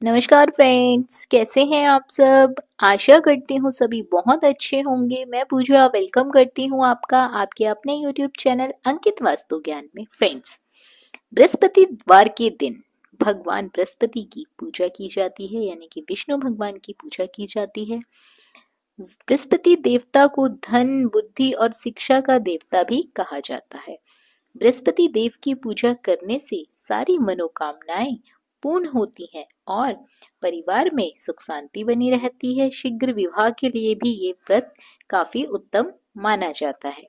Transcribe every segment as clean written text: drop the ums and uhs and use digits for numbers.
नमस्कार फ्रेंड्स, कैसे हैं आप सब। आशा करती हूँ सभी बहुत अच्छे होंगे। मैं पूजा वेलकम करती हूँ आपका आपके अपने यूट्यूब चैनल अंकित वास्तु ज्ञान में। फ्रेंड्स, बृहस्पतिवार के दिन भगवान बृहस्पति की पूजा की जाती है, यानी कि विष्णु भगवान की पूजा की जाती है। बृहस्पति देवता को धन, बुद्धि और शिक्षा का देवता भी कहा जाता है। बृहस्पति देव की पूजा करने से सारी मनोकामनाएं पूर्ण होती हैं और परिवार में सुख शांति बनी रहती है। शीघ्र विवाह के लिए भी ये व्रत काफी उत्तम माना जाता है।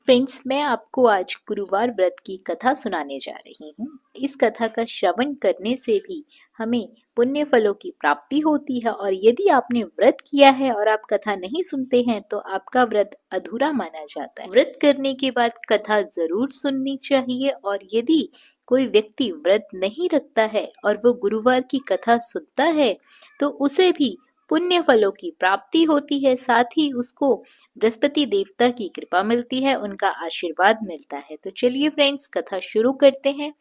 फ्रेंड्स, मैं आपको आज गुरुवार व्रत की कथा सुनाने जा रही हूँ। इस कथा का श्रवण करने से भी हमें पुण्य फलों की प्राप्ति होती है, और यदि आपने व्रत किया है और आप कथा नहीं सुनते हैं तो आपका व्रत अधूरा माना जाता है। व्रत करने के बाद कथा जरूर सुननी चाहिए, और यदि कोई व्यक्ति व्रत नहीं रखता है और वो गुरुवार की कथा सुनता है तो उसे भी पुण्य फलों की प्राप्ति होती है, साथ ही उसको बृहस्पति देवता की कृपा मिलती है, उनका आशीर्वाद मिलता है। तो चलिए फ्रेंड्स, कथा शुरू करते हैं।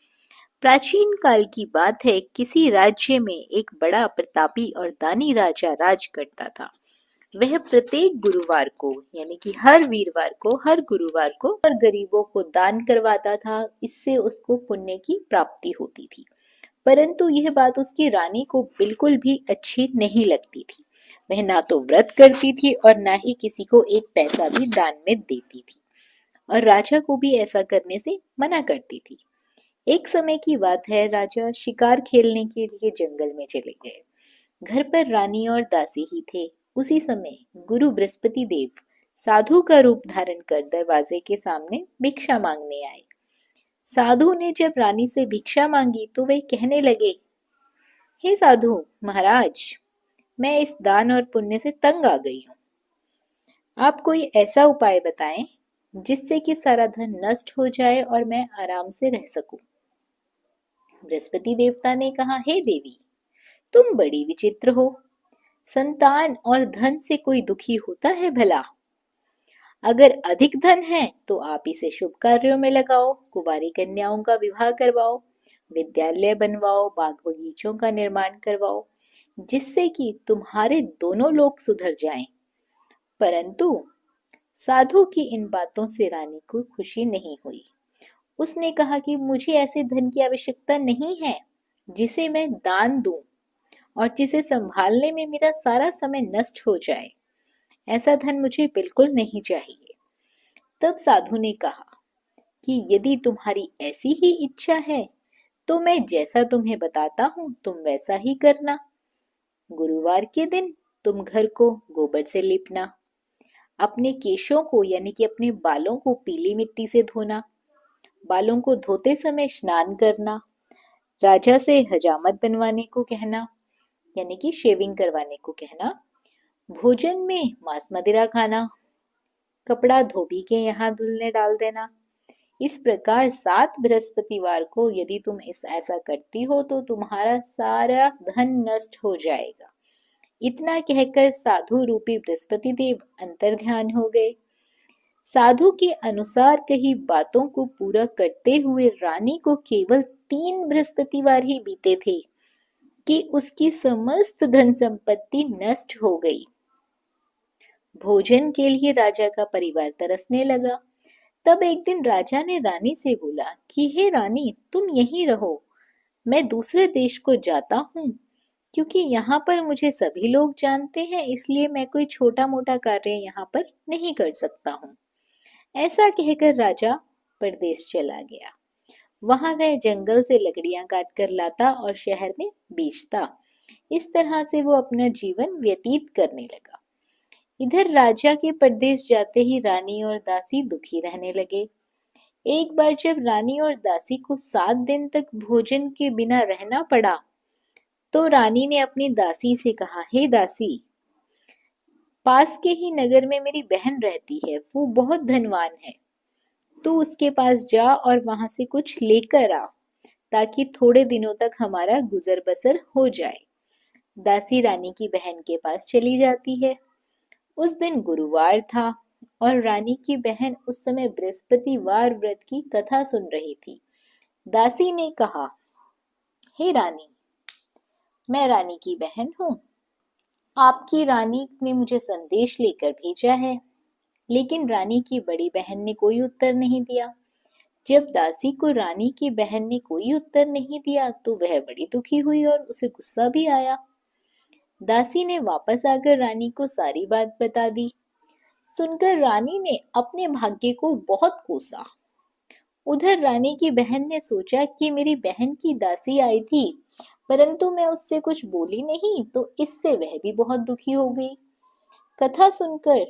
प्राचीन काल की बात है। किसी राज्य में एक बड़ा प्रतापी और दानी राजा राज करता था। वह प्रत्येक गुरुवार को, यानी कि हर वीरवार को, हर गुरुवार को और गरीबों को दान करवाता था। इससे उसको पुण्य की प्राप्ति होती थी। परंतु यह बात उसकी रानी को बिल्कुल भी अच्छी नहीं लगती थी। वह ना तो व्रत करती थी और ना ही किसी को एक पैसा भी दान में देती थी, और राजा को भी ऐसा करने से मना करती थी। एक समय की बात है, राजा शिकार खेलने के लिए जंगल में चले गए। घर पर रानी और दासी ही थे। उसी समय गुरु बृहस्पति देव साधु का रूप धारण कर दरवाजे के सामने भिक्षा मांगने आए। साधु ने जब रानी से भिक्षा मांगी तो वे कहने लगे, हे साधु महाराज, मैं इस दान और पुण्य से तंग आ गई हूँ। आप कोई ऐसा उपाय बताएं जिससे कि सारा धन नष्ट हो जाए और मैं आराम से रह सकूं। बृहस्पति देवता ने कहा, हे देवी, तुम बड़ी विचित्र हो। संतान और धन से कोई दुखी होता है भला? अगर अधिक धन है तो आप इसे शुभ कार्यों में लगाओ, कुंवारी कन्याओं का विवाह करवाओ, विद्यालय बनवाओ, बाग बगीचों का निर्माण करवाओ, जिससे कि तुम्हारे दोनों लोग सुधर जाएं। परंतु साधु की इन बातों से रानी को खुशी नहीं हुई। उसने कहा कि मुझे ऐसे धन की आवश्यकता नहीं है जिसे मैं दान दूं और जिसे संभालने में मेरा सारा समय नष्ट हो जाए। ऐसा धन मुझे बिल्कुल नहीं चाहिए। तब साधु ने कहा कि यदि तुम्हारी ऐसी ही इच्छा है तो मैं जैसा तुम्हें बताता हूँ तुम वैसा ही करना। गुरुवार के दिन तुम घर को गोबर से लीपना, अपने केशों को यानी कि अपने बालों को पीली मिट्टी से धोना, बालों को धोते समय स्नान करना, राजा से हजामत बनवाने को कहना, यानी कि शेविंग करवाने को कहना, भोजन में मांस मदिरा खाना, कपड़ा धोबी के यहाँ धुलने डाल देना। इस प्रकार 7 बृहस्पतिवार को यदि तुम ऐसा करती हो तो तुम्हारा सारा धन नष्ट हो जाएगा। इतना कहकर साधु रूपी बृहस्पति देव अंतर्ध्यान हो गए। साधु के अनुसार कही बातों को पूरा करते हुए रानी को केवल 3 बृहस्पतिवार ही बीते थे कि उसकी समस्त धन संपत्ति नष्ट हो गई। भोजन के लिए राजा का परिवार तरसने लगा। तब एक दिन राजा ने रानी से बोला कि हे रानी, तुम यहीं रहो, मैं दूसरे देश को जाता हूँ, क्योंकि यहाँ पर मुझे सभी लोग जानते हैं, इसलिए मैं कोई छोटा मोटा कार्य यहाँ पर नहीं कर सकता हूँ। ऐसा कहकर राजा परदेश चला गया। वहां वह जंगल से लकड़ियां काट कर लाता और शहर में बेचता। इस तरह से वो अपना जीवन व्यतीत करने लगा। इधर राजा के परदेश जाते ही रानी और दासी दुखी रहने लगे। एक बार जब रानी और दासी को 7 दिन तक भोजन के बिना रहना पड़ा तो रानी ने अपनी दासी से कहा, हे दासी, पास के ही नगर में मेरी बहन रहती है, वो बहुत धनवान है। तू उसके पास जा और वहां से कुछ लेकर आ, ताकि थोड़े दिनों तक हमारा गुजर बसर हो जाए। दासी रानी की बहन के पास चली जाती है। उस दिन गुरुवार था और रानी की बहन उस समय बृहस्पतिवार व्रत की कथा सुन रही थी। दासी ने कहा, हे रानी, मैं रानी की बहन हूँ। आपकी रानी ने मुझे संदेश लेकर भेजा है। लेकिन रानी की बड़ी बहन ने कोई उत्तर नहीं दिया। जब दासी को रानी की बहन ने कोई उत्तर नहीं दिया तो वह बड़ी दुखी हुई और उसे गुस्सा भी आया। दासी ने वापस आकर रानी को सारी बात बता दी। सुनकर रानी ने अपने भाग्य को बहुत कोसा। उधर रानी की बहन ने सोचा कि मेरी बहन की दासी आई थी, परंतु मैं उससे कुछ बोली नहीं तो इससे वह भी बहुत दुखी हो गई। कथा सुनकर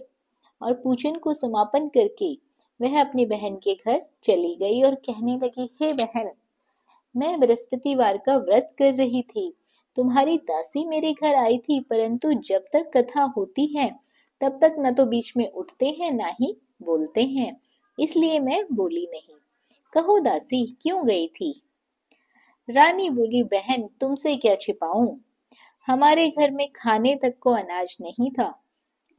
और पूजन को समापन करके वह अपनी बहन के घर चली गई और कहने लगी, हे बहन, मैं बृहस्पतिवार का व्रत कर रही थी। तुम्हारी दासी मेरे घर आई थी, परंतु जब तक कथा होती है तब तक न तो बीच में उठते हैं ना ही बोलते हैं, इसलिए मैं बोली नहीं। कहो दासी, क्यों गई थी? रानी बोली, बहन, तुमसे क्या छिपाऊं? हमारे घर में खाने तक को अनाज नहीं था।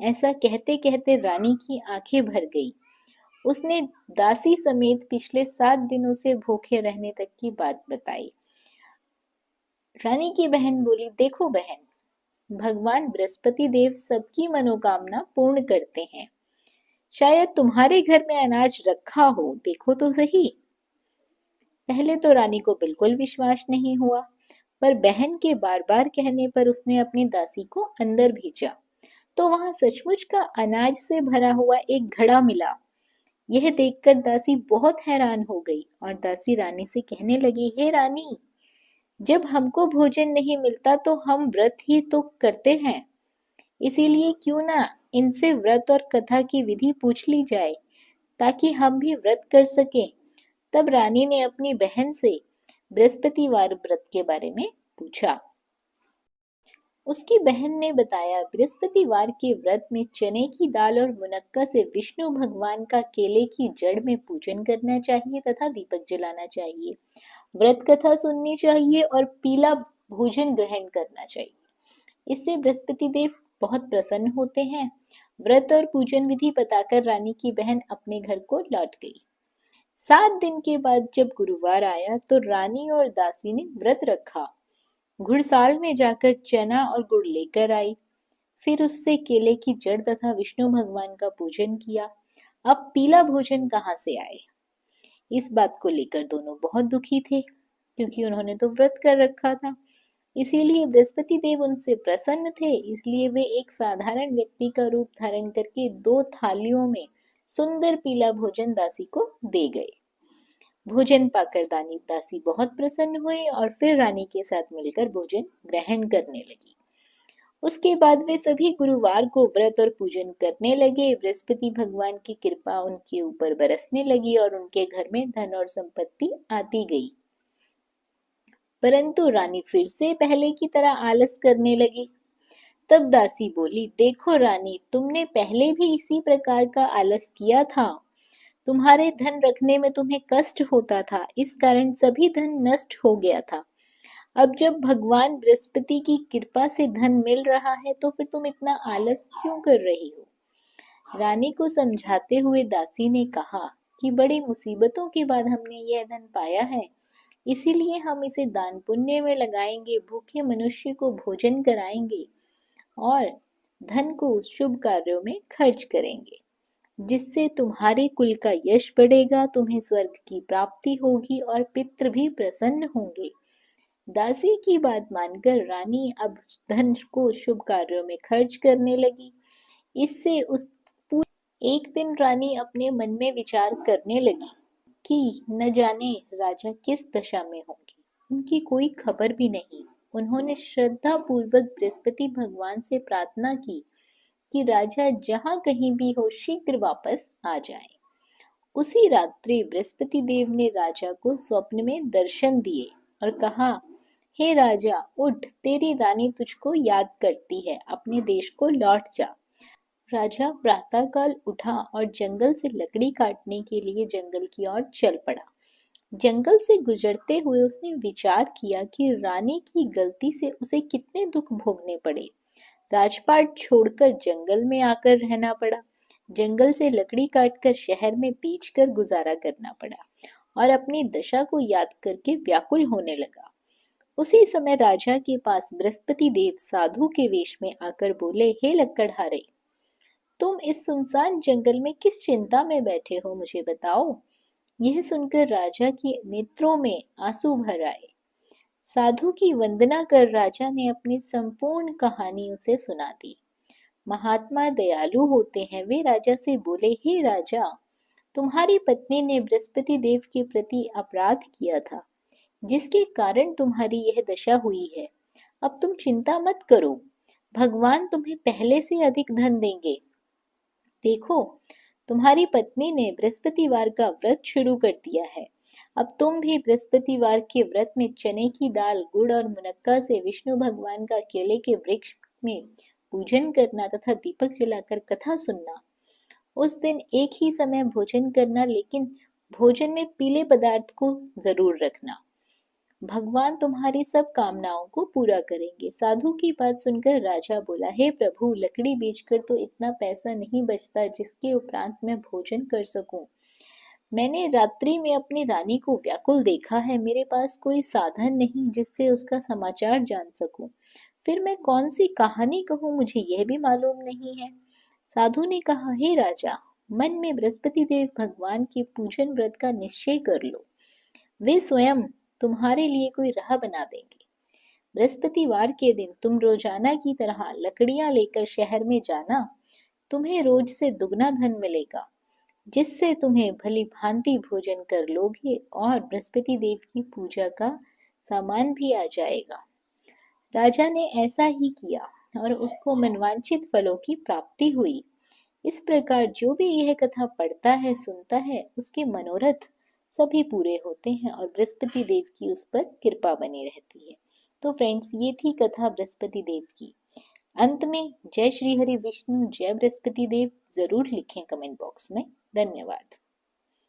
ऐसा कहते कहते रानी की आंखें भर गई। उसने दासी समेत पिछले 7 दिनों से भूखे रहने तक की बात बताई। रानी की बहन बोली, देखो बहन, भगवान बृहस्पति देव सबकी मनोकामना पूर्ण करते हैं। शायद तुम्हारे घर में अनाज रखा हो, देखो तो सही। पहले तो रानी को बिल्कुल विश्वास नहीं हुआ, पर बहन के बार बार कहने पर उसने अपनी दासी को अंदर भेजा तो वहां सचमुच का अनाज से भरा हुआ एक घड़ा मिला। यह देखकर दासी बहुत हैरान हो गई और दासी रानी से कहने लगी, हे रानी, जब हमको भोजन नहीं मिलता तो हम व्रत ही तो करते हैं, इसीलिए क्यों ना इनसे व्रत और कथा की विधि पूछ ली जाए ताकि हम भी व्रत कर सकें। तब रानी ने अपनी बहन से बृहस्पतिवार व्रत के बारे में पूछा। उसकी बहन ने बताया, बृहस्पतिवार के व्रत में चने की दाल और मुनक्का से विष्णु भगवान का केले की जड़ में पूजन करना चाहिए तथा दीपक जलाना चाहिए। व्रत कथा सुननी चाहिए और पीला भोजन ग्रहण करना चाहिए। इससे बृहस्पति देव बहुत प्रसन्न होते हैं। व्रत और पूजन विधि बताकर रानी की बहन अपने घर को लौट गई। 7 दिन के बाद जब गुरुवार आया तो रानी और दासी ने व्रत रखा। घुड़साल में जाकर चना और गुड़ लेकर आई। फिर उससे केले की जड़ तथा विष्णु भगवान का पूजन किया। अब पीला भोजन कहाँ से आए? इस बात को लेकर दोनों बहुत दुखी थे, क्योंकि उन्होंने तो व्रत कर रखा था। इसीलिए बृहस्पति देव उनसे प्रसन्न थे, इसलिए वे एक साधारण व्यक्ति का रूप धारण करके 2 थालियों में सुंदर पीला भोजन दासी को दे गए। भोजन पाकर दासी बहुत प्रसन्न हुए और फिर रानी के साथ मिलकर भोजन ग्रहण करने लगी। उसके बाद वे सभी गुरुवार को व्रत और पूजन करने लगे। बृहस्पति भगवान की कृपा उनके ऊपर बरसने लगी और उनके घर में धन और संपत्ति आती गई। परंतु रानी फिर से पहले की तरह आलस करने लगी। तब दासी बोली, देखो रानी, तुमने पहले भी इसी प्रकार का आलस किया था। तुम्हारे धन रखने में तुम्हें कष्ट होता था, इस कारण सभी धन नष्ट हो गया था। अब जब भगवान बृहस्पति की कृपा से धन मिल रहा है तो फिर तुम इतना आलस क्यों कर रही हो? रानी को समझाते हुए दासी ने कहा कि बड़ी मुसीबतों के बाद हमने यह धन पाया है, इसीलिए हम इसे दान पुण्य में लगाएंगे, भूखे मनुष्य को भोजन कराएंगे और धन को शुभ कार्यों में खर्च करेंगे, जिससे तुम्हारे कुल का यश बढ़ेगा, तुम्हें स्वर्ग की प्राप्ति होगी और पितृ भी प्रसन्न होंगे। दासी की बात मानकर रानी अब धन को शुभ कार्यों में खर्च करने लगी। इससे एक दिन रानी अपने मन में विचार करने लगी कि न जाने राजा किस दशा में होंगे, उनकी कोई खबर भी नहीं। उन्होंने श्रद्धा पूर्वक बृहस्पति भगवान से प्रार्थना की कि राजा जहां कहीं भी हो शीघ्र वापस आ जाए। उसी रात्रि बृहस्पति देव ने राजा को स्वप्न में दर्शन दिए और कहा, हे राजा, उठ, तेरी रानी तुझको याद करती है, अपने देश को लौट जा। राजा प्रातःकाल उठा और जंगल से लकड़ी काटने के लिए जंगल की ओर चल पड़ा। जंगल से गुजरते हुए उसने विचार किया कि रानी की गलती से उसे कितने दुख भोगने पड़े। राजपाट छोड़कर जंगल में आकर रहना पड़ा। जंगल से लकड़ी काटकर शहर में बेचकर गुजारा करना पड़ा और अपनी दशा को याद करके व्याकुल होने लगा। उसी समय राजा के पास बृहस्पति देव साधु के वेश में आकर बोले, हे लक्कड़हारे, तुम इस सुनसान जंगल में किस चिंता में बैठे हो, मुझे बताओ। यह सुनकर राजा के नेत्रों में आंसू भर आए। साधु की वंदना कर राजा ने अपनी संपूर्ण कहानी उसे सुना दी। महात्मा दयालु होते हैं। वे राजा से बोले, हे राजा, तुम्हारी पत्नी ने बृहस्पति देव के प्रति अपराध किया था, जिसके कारण तुम्हारी यह दशा हुई है। अब तुम चिंता मत करो, भगवान तुम्हें पहले से अधिक धन देंगे। देखो, तुम्हारी पत्नी ने बृहस्पतिवार का व्रत शुरू कर दिया है। अब तुम भी बृहस्पतिवार के व्रत में चने की दाल, गुड़ और मुनक्का से विष्णु भगवान का केले के वृक्ष में पूजन करना तथा दीपक जलाकर कथा सुनना। उस दिन एक ही समय भोजन करना, लेकिन भोजन में पीले पदार्थ को जरूर रखना। भगवान तुम्हारी सब कामनाओं को पूरा करेंगे। साधु की बात सुनकर राजा बोला, हे प्रभु, लकड़ी बेचकर तो इतना पैसा नहीं बचता जिसके उपरांत मैं भोजन कर सकूं। मैंने रात्रि में अपनी रानी को व्याकुल देखा है। मेरे पास कोई साधन नहीं जिससे उसका समाचार जान सकूं। फिर मैं कौन सी कहानी कहूं, मुझे यह भी मालूम नहीं है। साधु ने कहा, हे राजा, मन में बृहस्पति देव भगवान के पूजन व्रत का निश्चय कर लो। वे स्वयं तुम्हारे लिए कोई राह बना देंगे। बृहस्पतिवार के दिन तुम रोजाना की तरह लकड़ियां लेकर शहर में जाना। तुम्हें रोज से दुगना धन मिलेगा, जिससे तुम्हें भली भांति भोजन कर लोगे और बृहस्पति देव की पूजा का सामान भी आ जाएगा। राजा ने ऐसा ही किया और उसको मनवांछित फलों की प्राप्ति हुई। इस प्रकार जो भी यह कथा पढ़ता है, सुनता है, उसके मनोरथ सभी पूरे होते हैं और बृहस्पति देव की उस पर कृपा बनी रहती है। तो फ्रेंड्स, ये थी कथा बृहस्पति देव की। अंत में जय श्री हरि विष्णु, जय बृहस्पति देव जरूर लिखें कमेंट बॉक्स में। धन्यवाद।